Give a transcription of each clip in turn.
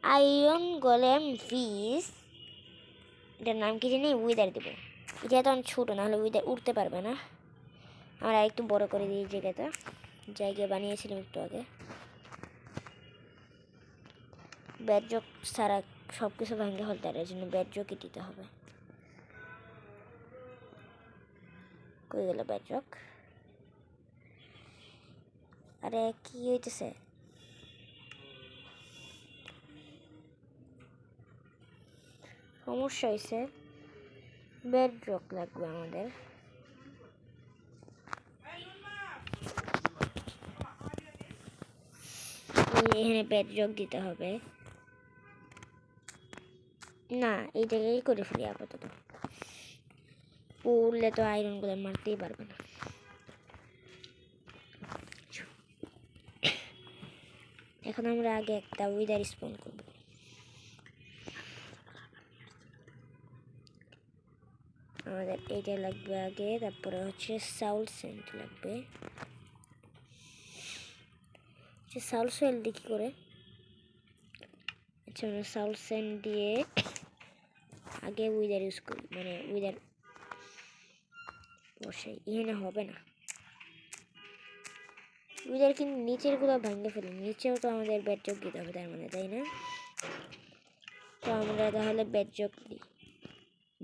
Iron golem ফিস, এটার নাম কি জানি, উইদার দেবো। এটা তো ছোটো, নাহলে উইদার উঠতে পারবে না। আমরা একটু বড় করে দিই জায়গা বানিয়েছিলাম একটু আগে। ব্যাডজক ছাড়া সব কিছু ভাঙে ফেলতে পারে, এর জন্য ব্যাডজকই দিতে হবে। কই গেল ব্যাডজক? আরে কি হইতেছে? সমস্যা হয়েছে, ব্যাডজক লাগবে আমাদের। এখানে ব্যাডজক দিতে হবে না, এই জায়গায় করে ফেলি আপাতত। পড়লে তো আয়রন গুলো মারতেই পারবে না। এখন আমরা আগে একটা উইদার স্পন করব। আমাদের এইটা লাগবে আগে, তারপরে হচ্ছে সাউল সেন্ট লাগবে। সাউল সেল দিয়ে কী করে? আচ্ছা, আমরা সাউল সেন্ট দিয়ে আগে উইদার ইউজ করি, মানে উইদার বসাই। এখানে হবে না, উইদার কিন্তু নিচের গুলো ভাঙে ফেলি, নিচেও তো আমাদের ব্যাডজক দিতে হবে তার মানে, তাই না? তো আমরা তাহলে ব্যাডজক দিই,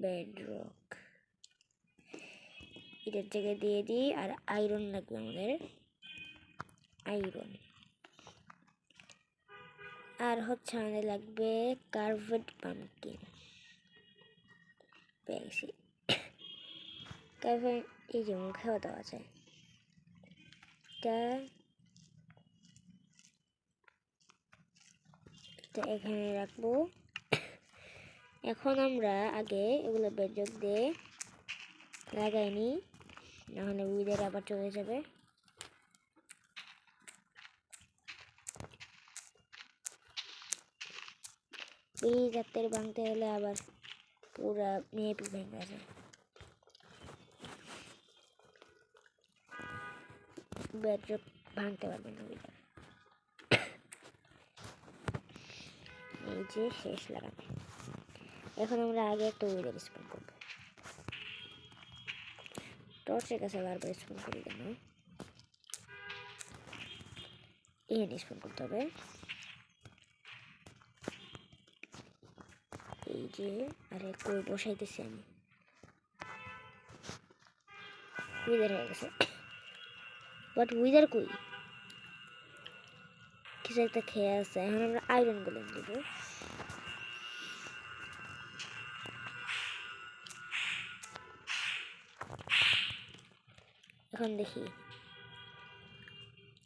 ব্যাডরক এটার জায়গায় দিয়ে দিই। আর আয়রন লাগবে আমাদের, আয়রন। আর হচ্ছে আমাদের লাগবে কার্ভেড পাম্পকিন। পেয়েছি কার্ভেড, এই যে মুখেও দেওয়া যায়। এটা এখানে রাখবো। এখন আমরা আগে এগুলো ব্যাডজক দিয়ে লাগাই নিই, নাহলে উইদার আবার চলে যাবে। এই জাতের ভাঙতে হলে আবার পুরা মেপি ভেঙে যায়। ব্যাডজক ভাঙতে পারবে না উইদার। এই যে শেষ লাগানো। এখন আমরা আগে একটা উইদার স্পন করবো। টর্চের কাছে বারবার স্পন করি কেন? এখানে স্পন করতে হবে। এই যে, আরে কই বসাইতেছি আমি, উইদার হয়ে গেছে। বাট উইদার কই? কিছু একটা খেয়ে আছে। এখন আমরা আয়রন গোলেম দেব। এখন দেখি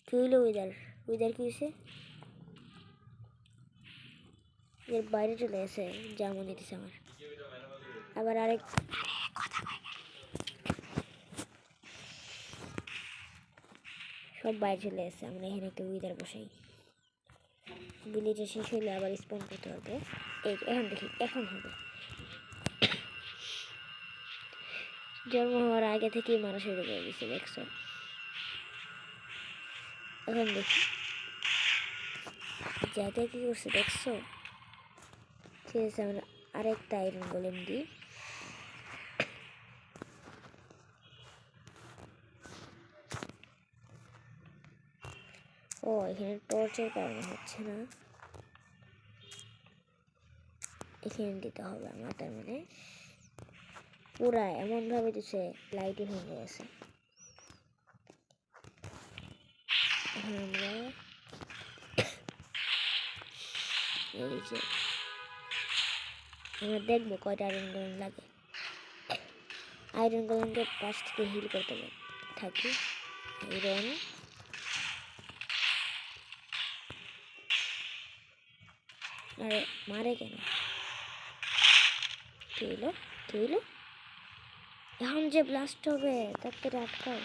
কি হইলো। উইদার কি হয়েছে? এর বাইরে চলে গেছে, যেমন দিতেছে আমার। আবার আরেক সব বাইরে চলে গেছে। আমরা এখানে একটা উইদার বসাই। বিলিটা শেষ হইলে আবার স্পন করতে হবে। এই এখন দেখি, এখন হবে। জন্ম হওয়ার আগে থেকেই মারা শুরু করে দিচ্ছে, দেখছো? এখন দেখি যাতে কি করছে, দেখছো? ঠিক আছে, আমরা আরেকটা আয়রন গোলেম দিই। ও, এখানে টর্চের কারণে হচ্ছে না, এখানে দিতে হবে আমার। তার মানে পুরা এমনভাবে দিচ্ছে লাইটই ভেঙে গেছে। এখন আমরা এই যে আমরা দেখবো কয়টা আয়রন গোলেম লাগে। আয়রন গোলেমকে পাশ থেকে হিল করতে থাকি। আয়রন, আরে মারে কেন? কি হইলো? এখন যে ব্লাস্ট হবে তাড়াতাড়ি আটকাও।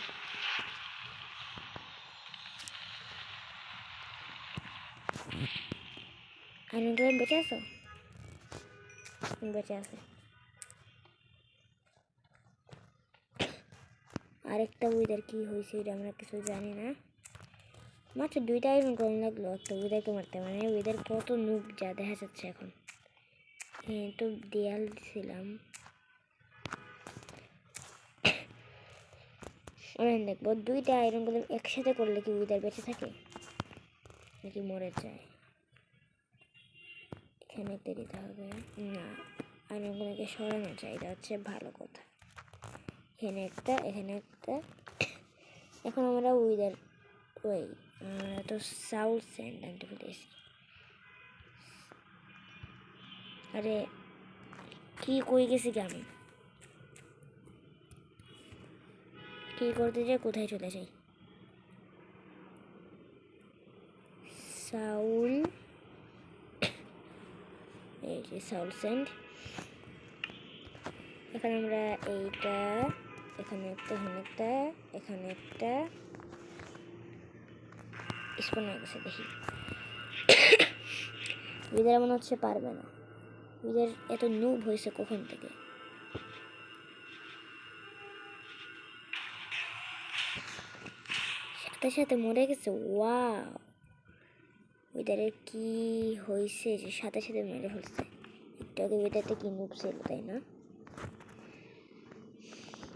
আয়রন গোলেম বেঁচে আছো? বেঁচে আছে। আরেকটা উইদার কি হয়েছে এটা আমরা কিছু জানি না। মাত্র 2টা আয়রন কম লাগলো একটা উইদারকে মারতে, মানে উইদার কত নুব যা দেখা যাচ্ছে এখন। হ্যাঁ তো দেয়াল দিছিলাম, দেখবো 2টা আয়রন গোলেম একসাথে করলে কি উইদার বেঁচে থাকে নাকি মরে যায়। এখানে একটা দিতে হবে না, আয়রন গোলেমকে সরানো যায়, এটা হচ্ছে ভালো কথা। এখানে একটা, এখানে একটা। এখন আমরা উইদার ওই আমরা তো সাউল স্যান্ড আনতে পেরেছি। আরে কি কই গেছি কি আমি, কি করতে যাই কোথায় চলে যাই। সাউল, এই যে সাউল স্যান্ড। এখানে আমরা এইটা, এখানে একটা, এখানে একটা, এখানে একটা স্পন হয়ে গেছে। দেখি উইদার মনে হচ্ছে পারবে না, উইদার এত নুব হয়েছে কখন থেকে। সাথে সাথে মরে গেছে। ওয়াও, উইদারের কি হয়েছে যে সাথে সাথে মেরে ফেলছে। একটু আগে উইদারটা কি নুব ছিল তাই না।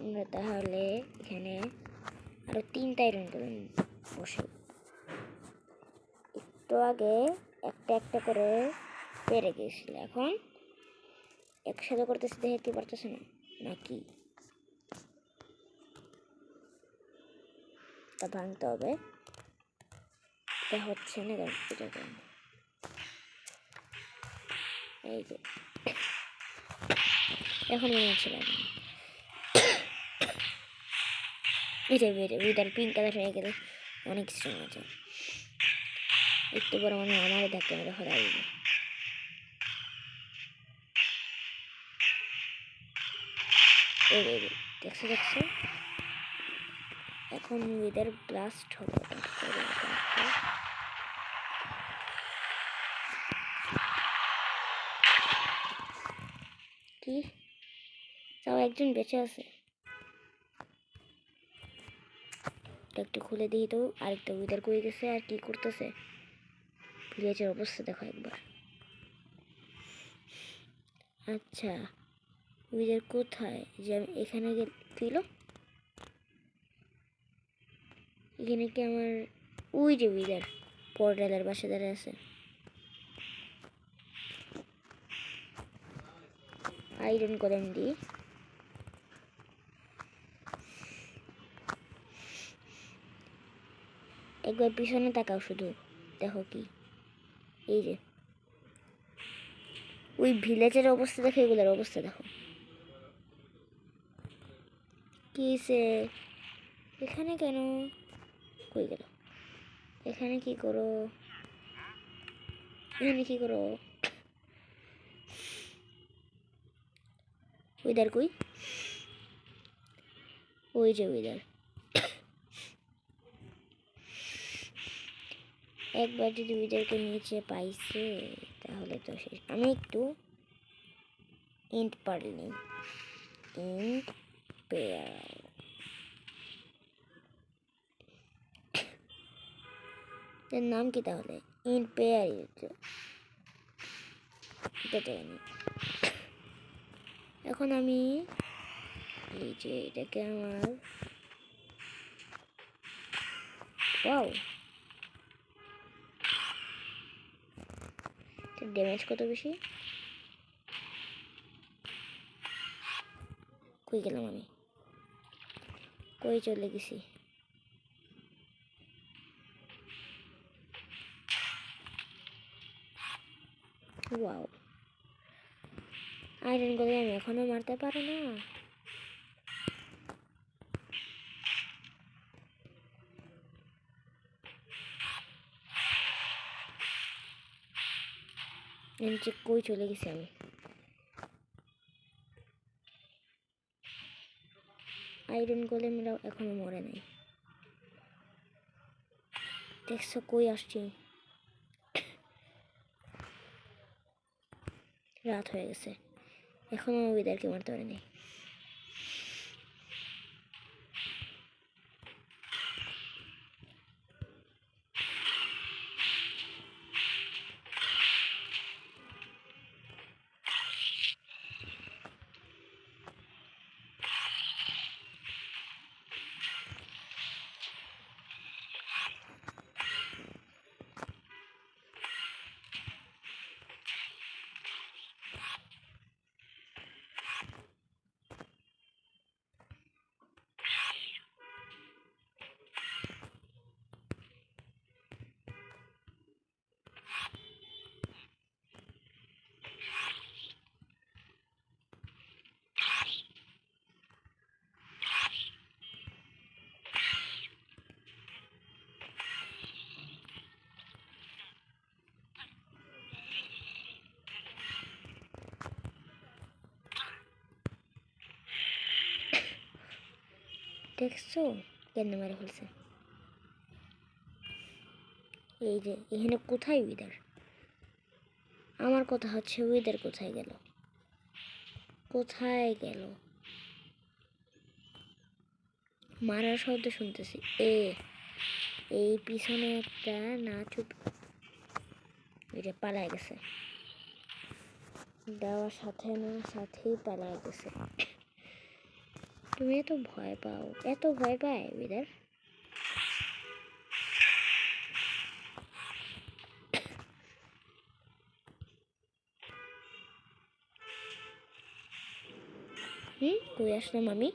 আমরা তাহলে এখানে আরো 3টা আয়রন করে বসে, একটু আগে একটা একটা করে পেরে গেছিল, এখন একসাথে করতেছে দেখে কি পারতেছে না নাকি, তা ভাঙতে হবে। এটা হচ্ছে না কেন, এটা কেন, এই যে এখন মনে হচ্ছে না। এটা উইদার পিঙ্ক কালার হয়ে গেলে অনেক স্ট্রং আছে। একটু বড় মানে আমারও ধাক্কা মেরে ফেলা দিবে। দেখছো দেখছো, এখন উইদার ব্লাস্ট হবে। কি তাও একজন বেঁচে আছে, একটু খুলে দিই তো। আরেকটা উইদার কই গেছে আর কি করতেছে, ভিলেজের অবস্থা দেখো একবার। আচ্ছা উইদার কোথায়, যে আমি এখানে গেল, এখানে কি আমার ওই যে উইদার পোর্টালের পাশে দাঁড়িয়ে আছে। আয়রন গোলেম দিই, একবার পিছনে তাকাও শুধু, দেখো কি এই যে ওই ভিলেজের অবস্থা দেখো, এগুলোর অবস্থা দেখো কি হয়েছে। এখানে কেন, কই গেল, এখানে কি করো, এখানে কি করো, উইদার কই, ওই যে উইদার। একবার যদি উইদারকে নিচে পাইছে তাহলে তো শেষ। আমি একটু ইন্ট পারল নিই, ইন্ট পেয়ার, এর নাম কি তাহলে, ইন্ট পেয়ার। এখন আমি এই যে এটাকে আমার ওয়াও ড্যামেজ কত বেশি, কই গেলাম আমি, কই চলে গেছি। ওয়াও আয়রন করে আমি এখনো মারতে পারো না। নিচে কই চলে গেছি আমি, আয়রন গোলেমরাও এখনো মরে নাই। দেখছো কই আসছি, রাত হয়ে গেছে, এখনো উইদারকে মারতে পারিনি। দেখছো কেন মেরে ফেলছে? এই যে এখানে কোথায় উইদার? আমার কথা হচ্ছে উইদার কোথায় গেল? কোথায় গেল? মারার শব্দ শুনতেছি। এই পিছনে একটা না চুপ এটা পালায় গেছে। দেওয়ার সাথে না সাথেই পালায় গেছে। তুমি এত ভয় পাও? এত ভয় পায় উইদার? কই আসলাম আমি?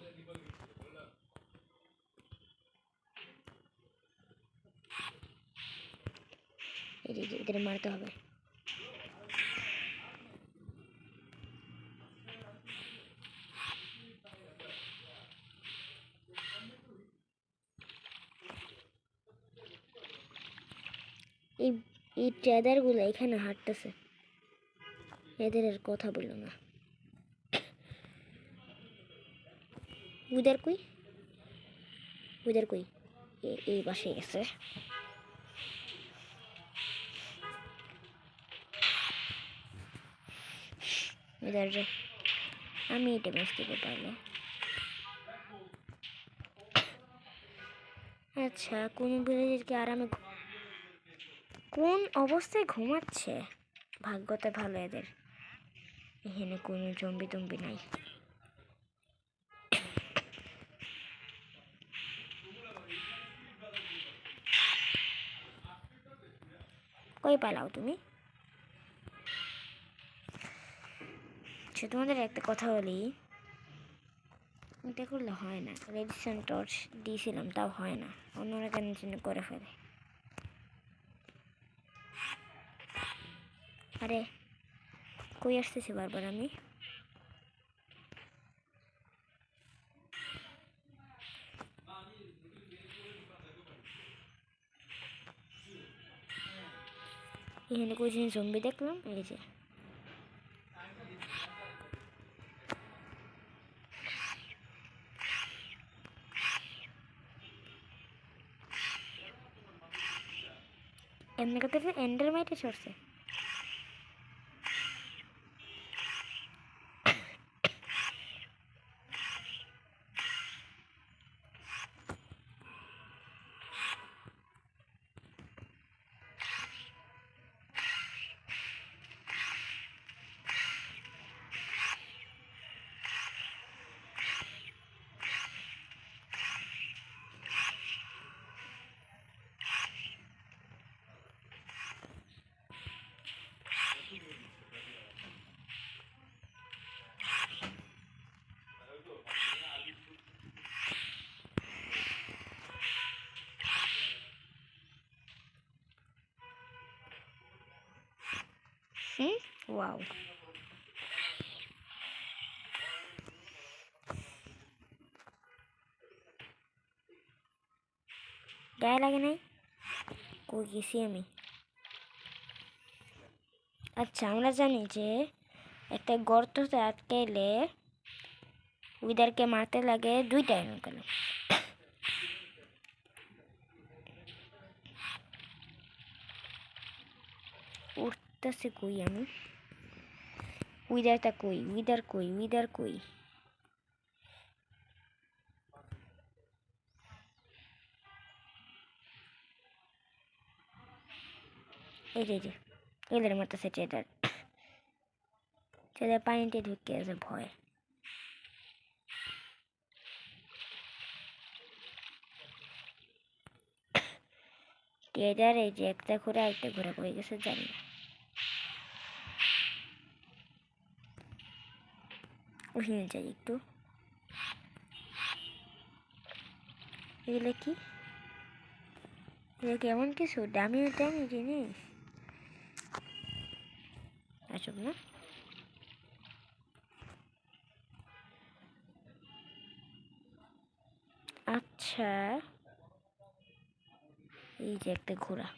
এদের মারতে হবে। এই ট্রেডার গুলো এখানে হাঁটতেছে, এদের আর কথা বললো না। উইদার কই? উইদার কই? এই বাসে গেছে। উইদার রে, আমি এটা ম্যাচ দিতে পারলে। আচ্ছা, কোন ভিলেজেরকে আরামে কোন অবস্থায় ঘুমাচ্ছে? ভাগ্যতে ভালো এদের, এখানে কোনো জম্বি টম্বি নাই। কই পালাও তুমি? আচ্ছা, তোমাদের একটা কথা বলি, এটা করলে হয় না। রেডিসন টর্চ দিয়েছিলাম তাও হয় না, অন্যরা কেন জন্য করে ফেলে। আরে কই আসতেছি বারবার আমি? এখানে কোই জম্বি দেখলাম, এই যে এমনি করতে এন্ডার মাইটে চড়ছে। ওয়াও, গায়ে লাগে নাই? কই গেছি আমি? আচ্ছা, আমরা জানি যে একটা গর্ততে আটকাইলে উইদারকে মারতে লাগে 2টা এনকাল। উঠতেছি কই আমি? উইদারটা কই? উইদার কই? উইদার কই? এই যে এদের মারতেছে ট্রেডার। ট্রেডার পানিতে ঢুকে আছে ভয়। ট্রেডার এই যে একটা ঘোরা একটা ঘোরা কই গেছে জানি না। ওখানে যাই একটু। এগুলো কি? এগুলো কেমন কিছু দামি দামি জিনিস? আসব না। আচ্ছা, এই যে একটা ঘোড়া।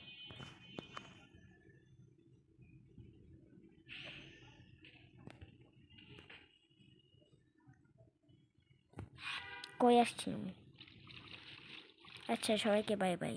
কই আসছি আমি? আচ্ছা, সবাইকে বাই বাই।